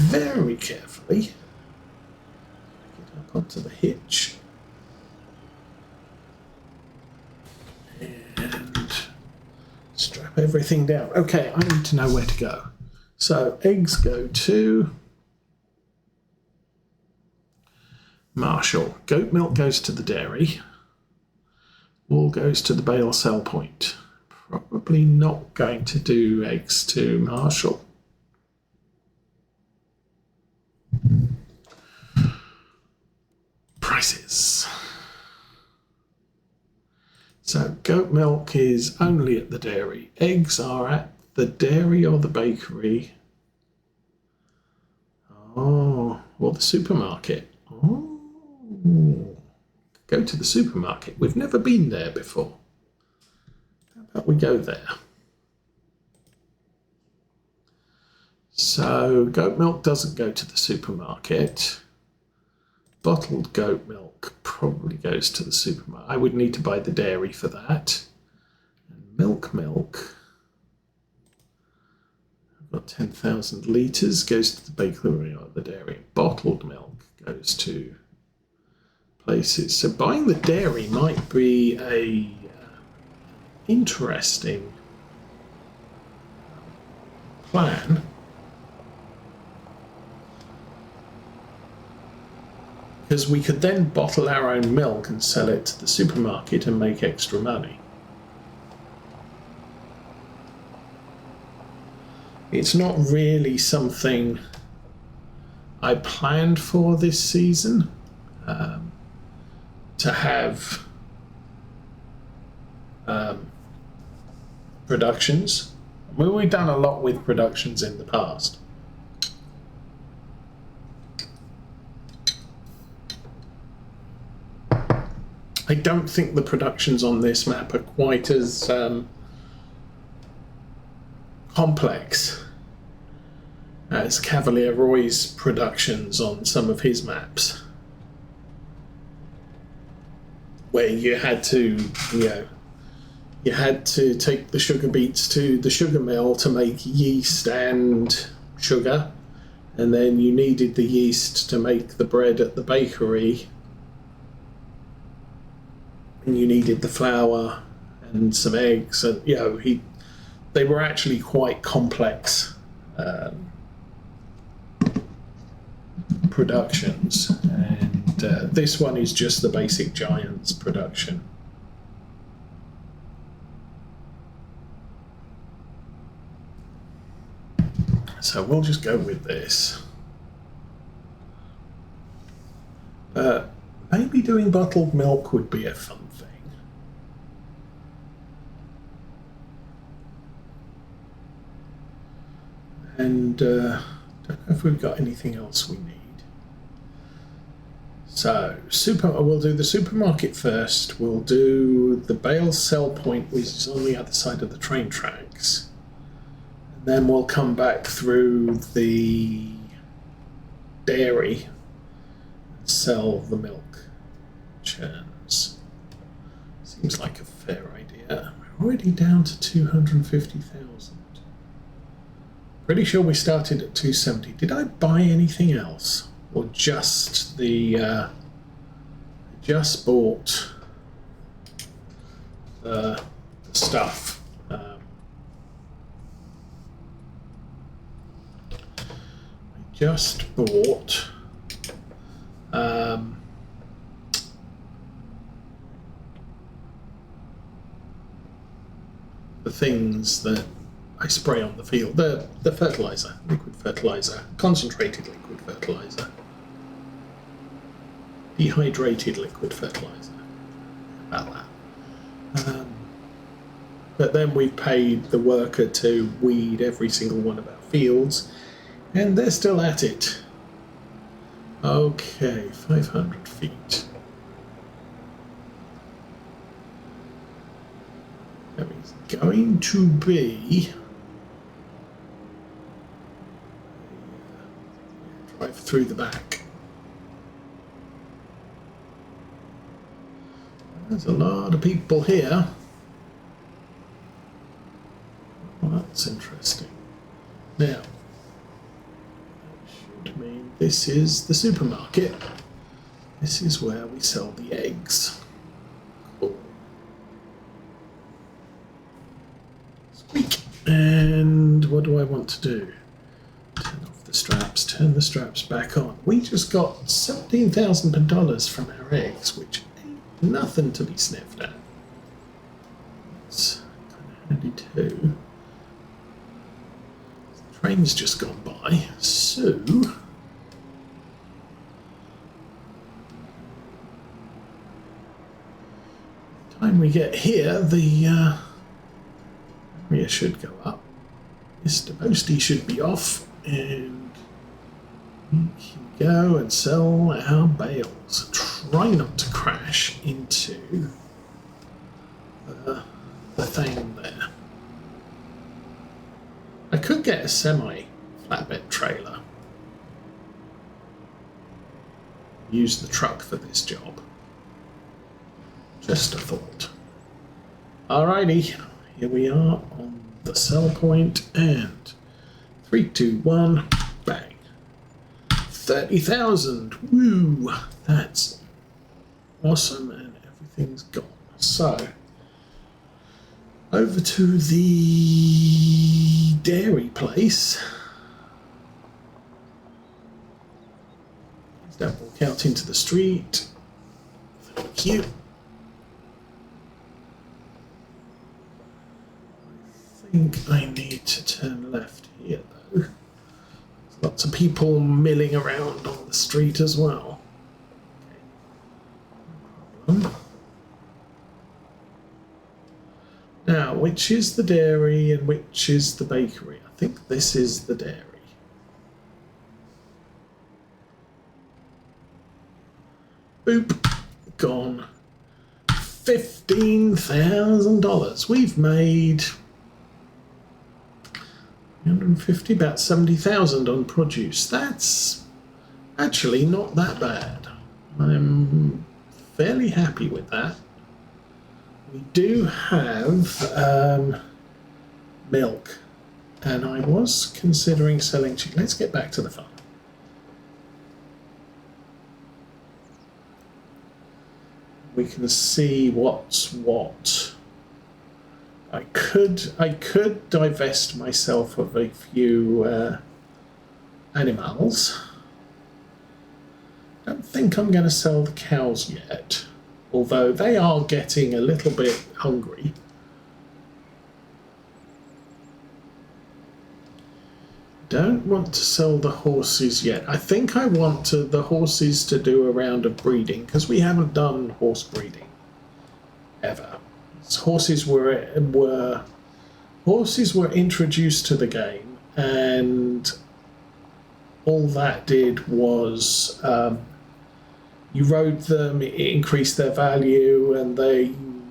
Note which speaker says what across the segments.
Speaker 1: very carefully. Get up onto the hitch. And strap everything down. Okay, I need to know where to go. So eggs go to Marshall. Goat milk goes to the dairy. Wool goes to the bale sell point. Probably not going to do eggs to Marshall. Prices. So goat milk is only at the dairy. Eggs are at the dairy or the bakery. Oh, or the supermarket. Oh, go to the supermarket. We've never been there before. How about we go there? So goat milk doesn't go to the supermarket. Bottled goat milk probably goes to the supermarket. I would need to buy the dairy for that. And milk. I've got 10,000 litres, goes to the bakery or the dairy. Bottled milk goes to places. So buying the dairy might be a interesting plan. Because we could then bottle our own milk and sell it to the supermarket and make extra money. It's not really something I planned for this season, to have productions. I mean, we've done a lot with productions in the past. I don't think the productions on this map are quite as complex as Cavalier Roy's productions on some of his maps, where you had to, you had to take the sugar beets to the sugar mill to make yeast and sugar, and then you needed the yeast to make the bread at the bakery. And you needed the flour and some eggs, and they were actually quite complex productions, and this one is just the basic Giants production. So we'll just go with this. Maybe doing bottled milk would be a fun thing. And don't know if we've got anything else we need. So we'll do the supermarket first. We'll do the bale sell point, which is on the other side of the train tracks. And then we'll come back through the dairy and sell the milk churns. Seems like a fair idea. We're already down to 250,000. Pretty sure we started at 270. Did I buy anything else, or just the? Just bought the stuff. I just bought the things that I spray on the field, the fertilizer, liquid fertilizer, concentrated liquid fertilizer, dehydrated liquid fertilizer, about that. But then we've paid the worker to weed every single one of our fields, and they're still at it. Okay, 500 feet. There is going to be drive through the back. There's a lot of people here. Well, that's interesting. Now, this is the supermarket. This is where we sell the eggs. Cool. Squeak. And what do I want to do? Turn off the straps, turn the straps back on. We just got $17,000 from our eggs, which ain't nothing to be sniffed at. It's kind of handy too. The train's just gone by, so time we get here, the area should go up. Mr. Posty should be off, and we can go and sell our bales. Try not to crash into the thing there. I could get a semi-flatbed trailer. Use the truck for this job. Just a thought. Alrighty, here we are on the sell point, and 3, 2, 1, bang. 30,000. Woo! That's awesome, and everything's gone. So, over to the dairy place. Please don't walk out into the street. Thank you. I think I need to turn left here though. There's lots of people milling around on the street as well. Okay. No problem. Now, which is the dairy and which is the bakery? I think this is the dairy. Boop. Gone. $15,000. We've made 150, about 70,000 on produce. That's actually not that bad. I'm fairly happy with that. We do have milk, and I was considering selling cheese. Let's get back to the farm. We can see what's what. I could divest myself of a few animals. I don't think I'm going to sell the cows yet, although they are getting a little bit hungry. Don't want to sell the horses yet. I think I want the horses to do a round of breeding, because we haven't done horse breeding ever. Horses were introduced to the game, and all that did was you rode them, it increased their value, and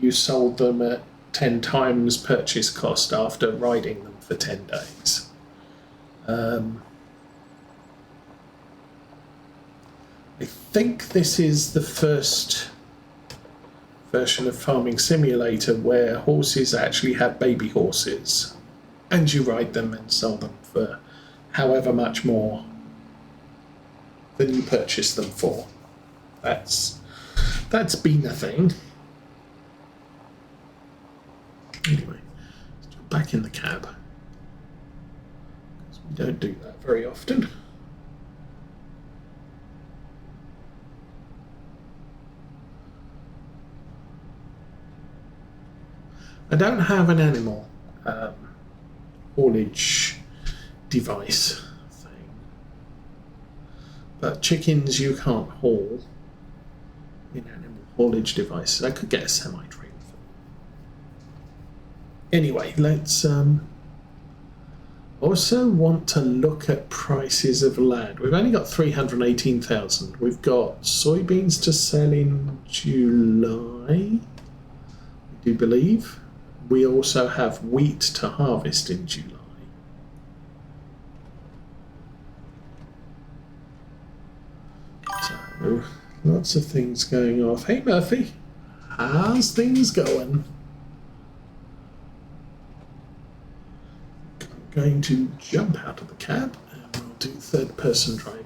Speaker 1: you sold them at 10 times purchase cost after riding them for 10 days. I think this is the first version of Farming Simulator where horses actually have baby horses, and you ride them and sell them for however much more than you purchased them for. That's been a thing. Anyway, let's jump back in the cab, because we don't do that very often. I don't have an animal haulage device thing, but chickens you can't haul in animal haulage devices. I could get a semi-trailer for them. Anyway, let's also want to look at prices of land. We've only got 318,000. We've got soybeans to sell in July, I do believe. We also have wheat to harvest in July. So, lots of things going off. Hey Murphy, how's things going? I'm going to jump out of the cab and we'll do third person driving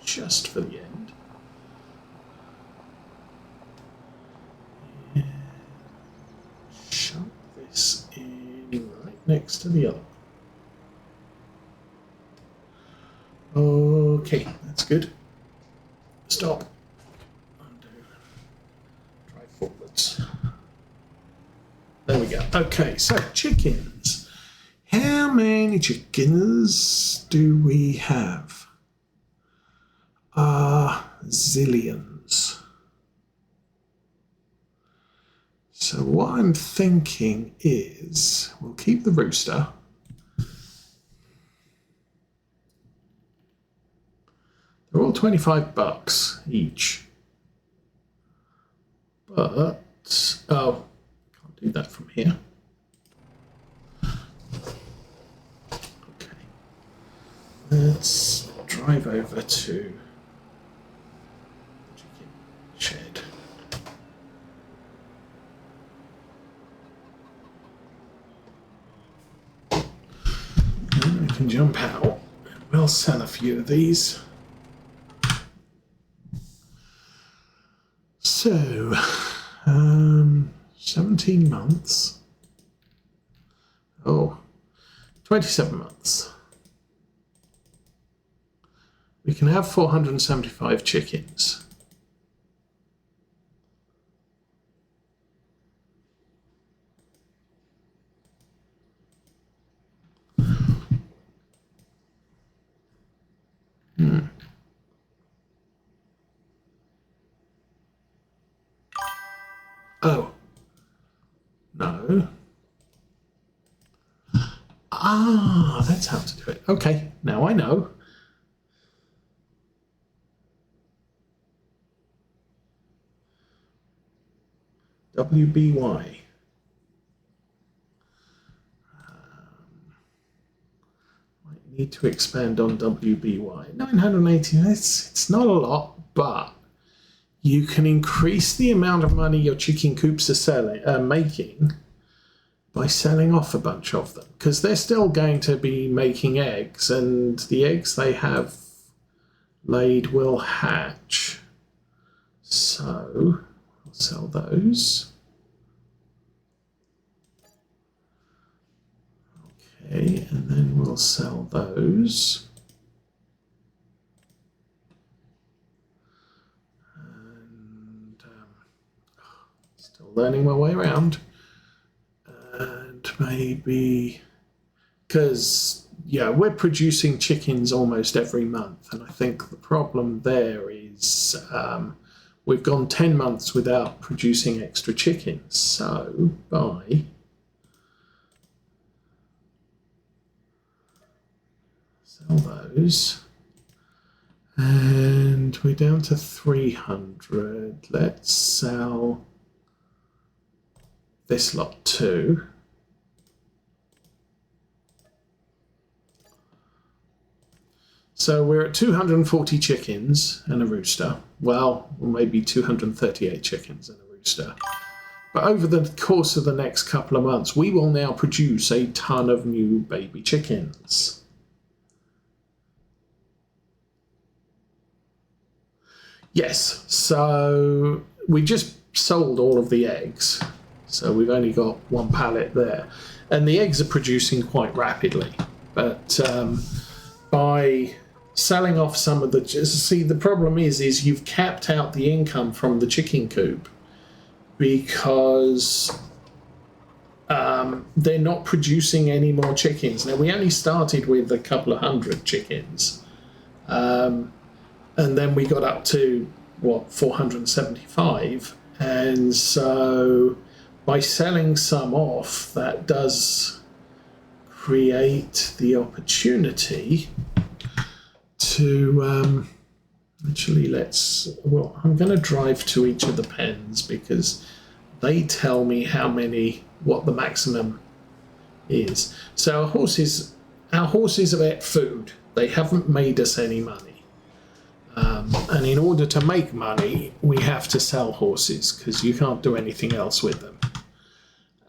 Speaker 1: just for the end. And shove this in right next to the other. Okay, that's good. Stop. Undo. Try forwards. There we go. Okay, so chickens. How many chickens do we have? Zillions. So what I'm thinking is we'll keep the rooster. They're all $25 each. But, oh, can't do that from here. Okay. Let's drive over to the chicken shed. And we can jump out. We'll sell a few of these. So, 17 months. Oh, 27 months. We can have 475 chickens. Oh, no. Ah, that's how to do it. Okay, now I know. WBY. Might need to expand on WBY. 980, it's not a lot, but you can increase the amount of money your chicken coops are making by selling off a bunch of them, because they're still going to be making eggs, and the eggs they have laid will hatch. So I'll sell those. Okay, and then we'll sell those. Still learning my way around. And maybe, because, yeah, we're producing chickens almost every month. And I think the problem there is we've gone 10 months without producing extra chickens. So by sell those. And we're down to 300. Let's sell this lot too. So we're at 240 chickens and a rooster. Well, maybe 238 chickens and a rooster. But over the course of the next couple of months, we will now produce a ton of new baby chickens. Yes, so we just sold all of the eggs. So we've only got one pallet there. And the eggs are producing quite rapidly. But by selling off some of the... See, the problem is you've capped out the income from the chicken coop because they're not producing any more chickens. Now, we only started with a couple of hundred chickens. And then we got up to, 475. And so by selling some off, that does create the opportunity to actually I'm going to drive to each of the pens because they tell me what the maximum is. So our horses have ate food. They haven't made us any money. And in order to make money, we have to sell horses because you can't do anything else with them.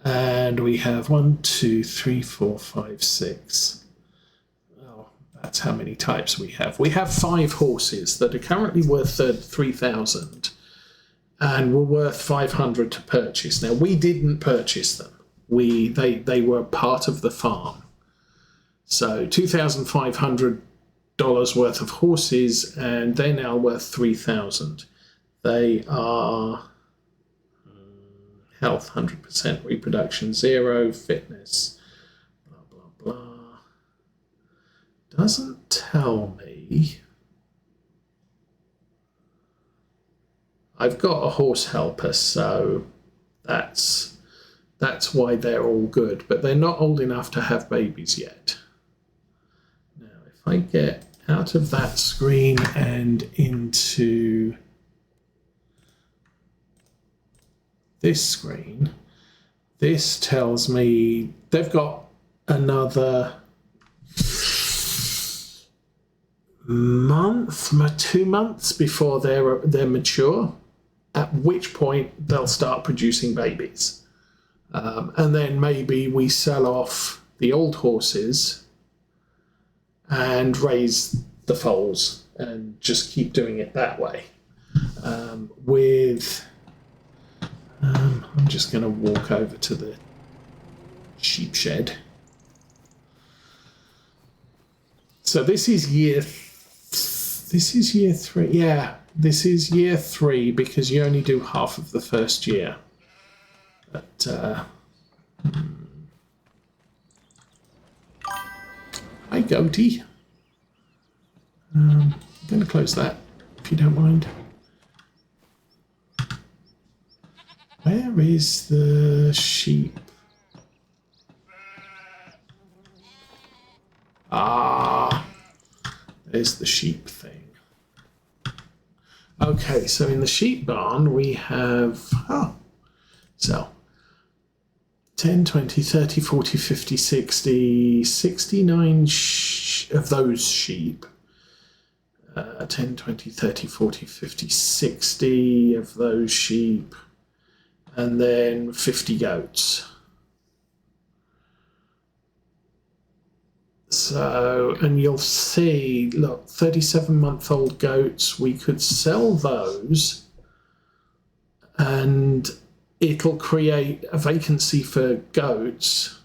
Speaker 1: And we have 1, 2, 3, 4, 5, 6. Oh, that's That's how many types we have. We have 5 horses that are currently worth 3,000 and were worth 500 to purchase. Now, we didn't purchase them. They were part of the farm. So $2,500 worth of horses, and they're now worth 3,000. They are health 100%, reproduction 0, fitness blah blah blah. Doesn't tell me. I've got a horse helper, so that's why they're all good, but they're not old enough to have babies yet. Now, if I get out of that screen and into this screen, this tells me they've got another month, 2 months before they're mature, at which point they'll start producing babies. And then maybe we sell off the old horses and raise the foals and just keep doing it that way. I'm just going to walk over to the sheep shed. So this is year 3. Yeah, this is year 3 because you only do half of the first year. But hi, goatee. I'm going to close that if you don't mind. Where is the sheep? Ah, there's the sheep thing. Okay, so in the sheep barn we have, so 10, 20, 30, 40, 50, 60, 69 of those sheep. 10, 20, 30, 40, 50, 60 of those sheep. And then 50 goats. So, and you'll see, look, 37-month-old goats, we could sell those and it'll create a vacancy for goats.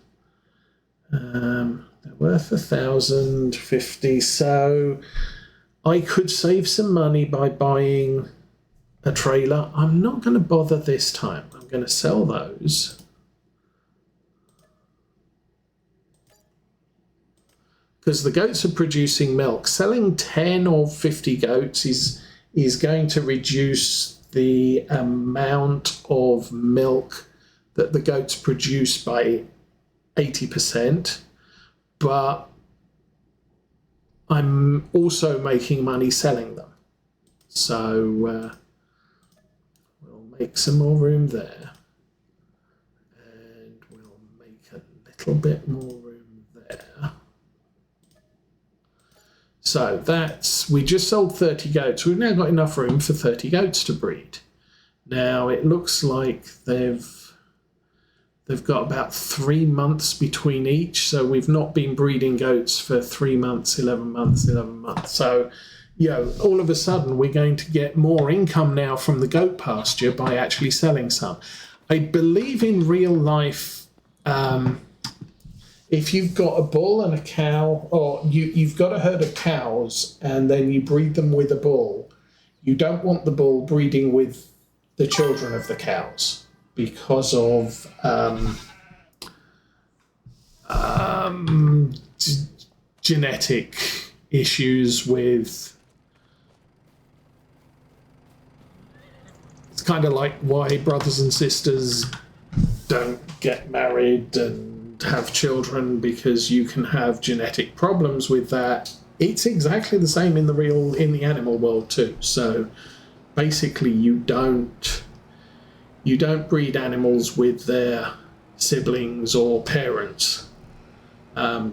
Speaker 1: They're worth 1,050, so I could save some money by buying a trailer. I'm not going to bother this time. I'm going to sell those. Because the goats are producing milk. Selling 10 or 50 goats is going to reduce the amount of milk that the goats produce by 80%. But I'm also making money selling them. So we'll make some more room there. And we'll make a little bit more room there. So we just sold 30 goats. We've now got enough room for 30 goats to breed. Now it looks like they've got about 3 months between each. So we've not been breeding goats for 3 months, 11 months, 11 months. So, all of a sudden we're going to get more income now from the goat pasture by actually selling some. I believe in real life, if you've got a bull and a cow, or you've got a herd of cows and then you breed them with a bull, you don't want the bull breeding with the children of the cows because of genetic issues with... It's kind of like why brothers and sisters don't get married and have children, because you can have genetic problems with that. It's exactly the same in the animal world too. So basically you don't breed animals with their siblings or parents.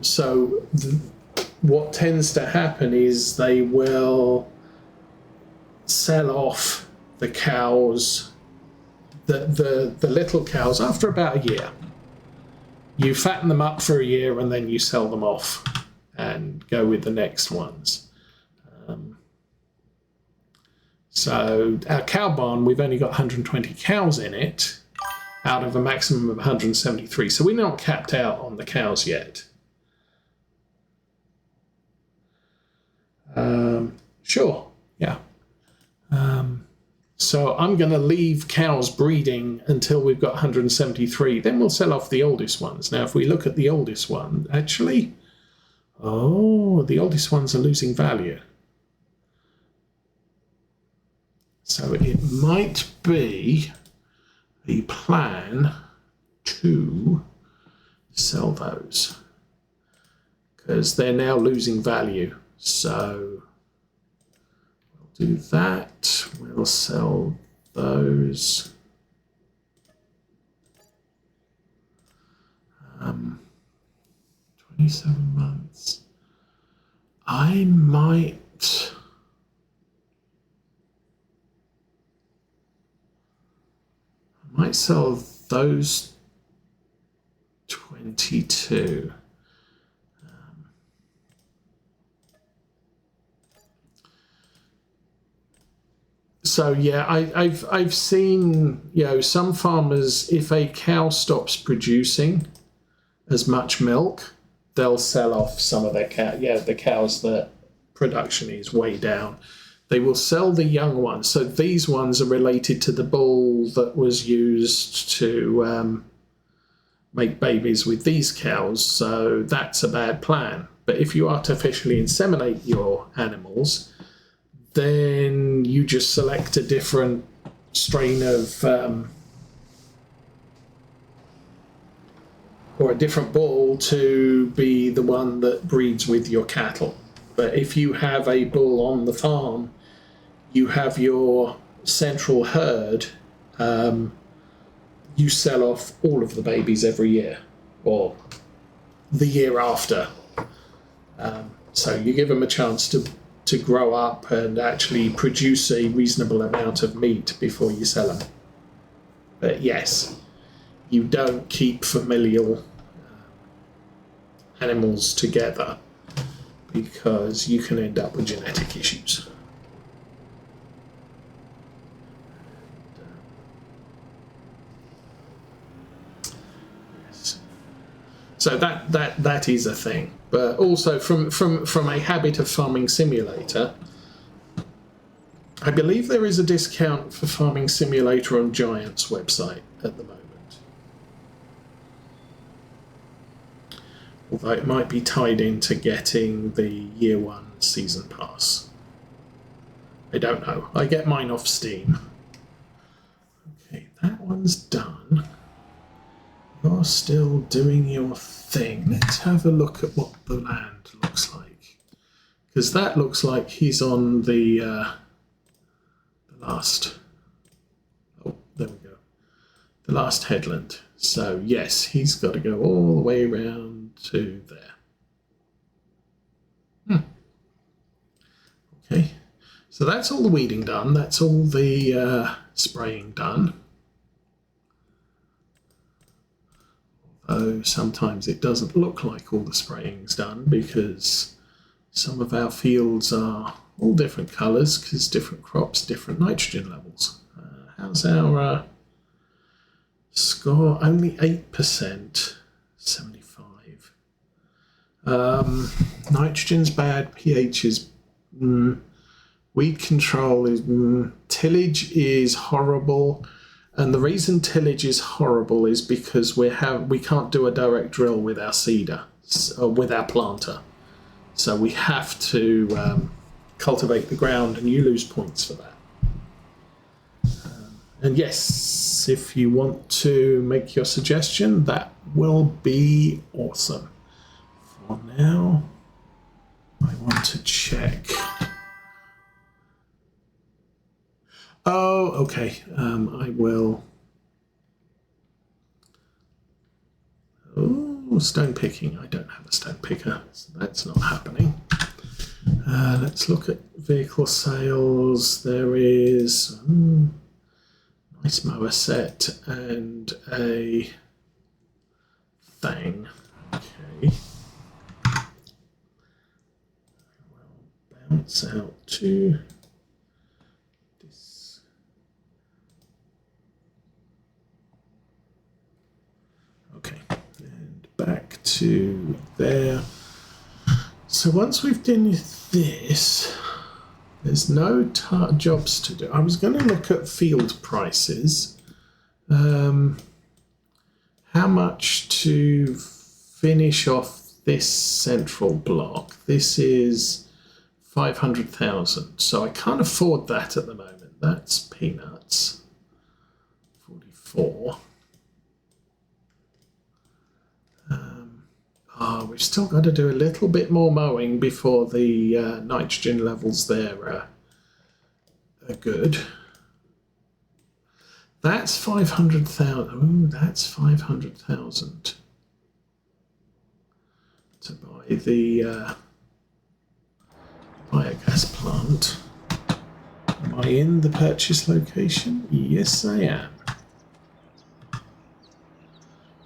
Speaker 1: So what tends to happen is they will sell off the cows, the little cows, after about a year. You fatten them up for a year and then you sell them off. and go with the next ones. So our cow barn, we've only got 120 cows in it out of a maximum of 173. So we're not capped out on the cows yet. Sure, yeah. So I'm going to leave cows breeding until we've got 173. Then we'll sell off the oldest ones. Now, if we look at the oldest one, actually, oh, the oldest ones are losing value. So it might be the plan to sell those because they're now losing value. So we'll do that. We'll sell those. 27 months. I might sell those 22. So yeah, I've seen, you know, some farmers, if a cow stops producing as much milk, they'll sell off some of their the cows that production is way down. They will sell the young ones. So these ones are related to the bull that was used to make babies with these cows. So that's a bad plan. But if you artificially inseminate your animals, then you just select a different strain of or a different bull to be the one that breeds with your cattle. But if you have a bull on the farm, you have your central herd, you sell off all of the babies every year or the year after. So you give them a chance to grow up and actually produce a reasonable amount of meat before you sell them. But yes, you don't keep familial animals together because you can end up with genetic issues. So that is a thing. But also from a habit of farming simulator, I believe there is a discount for Farming Simulator on Giant's website at the moment. Although it might be tied into getting the year 1 season pass. I don't know. I get mine off Steam. Okay, that one's done. You're still doing your thing. Let's have a look at what the land looks like. Because that looks like he's on the last... Oh, there we go. The last headland. So, yes, he's got to go all the way around to there. Okay. So that's all the weeding done. That's all the spraying done. Although sometimes it doesn't look like all the spraying's done because some of our fields are all different colours because different crops, different nitrogen levels. How's our score? Only 8%, 75. Nitrogen's bad, pH is weed control is tillage is horrible. And the reason tillage is horrible is because we can't do a direct drill with our seeder, with our planter. So we have to cultivate the ground, and you lose points for that. And yes, if you want to make your suggestion, that will be awesome. For now, I want to check. Oh, okay. I will. Oh, stone picking. I don't have a stone picker, so that's not happening. Let's look at vehicle sales. There is nice mower set and a thing. Okay. Bounce out to this. Okay, and back to there. So once we've done this, there's no jobs to do. I was going to look at field prices. How much to finish off this central block? This is 500,000. So I can't afford that at the moment. That's peanuts. 44. We've still got to do a little bit more mowing before the nitrogen levels there are good. That's 500,000. Ooh, that's 500,000 to buy the biogas plant. Am I in the purchase location? Yes, I am.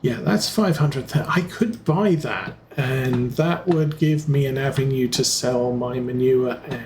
Speaker 1: Yeah, that's 500,000. I could buy that, and that would give me an avenue to sell my manure and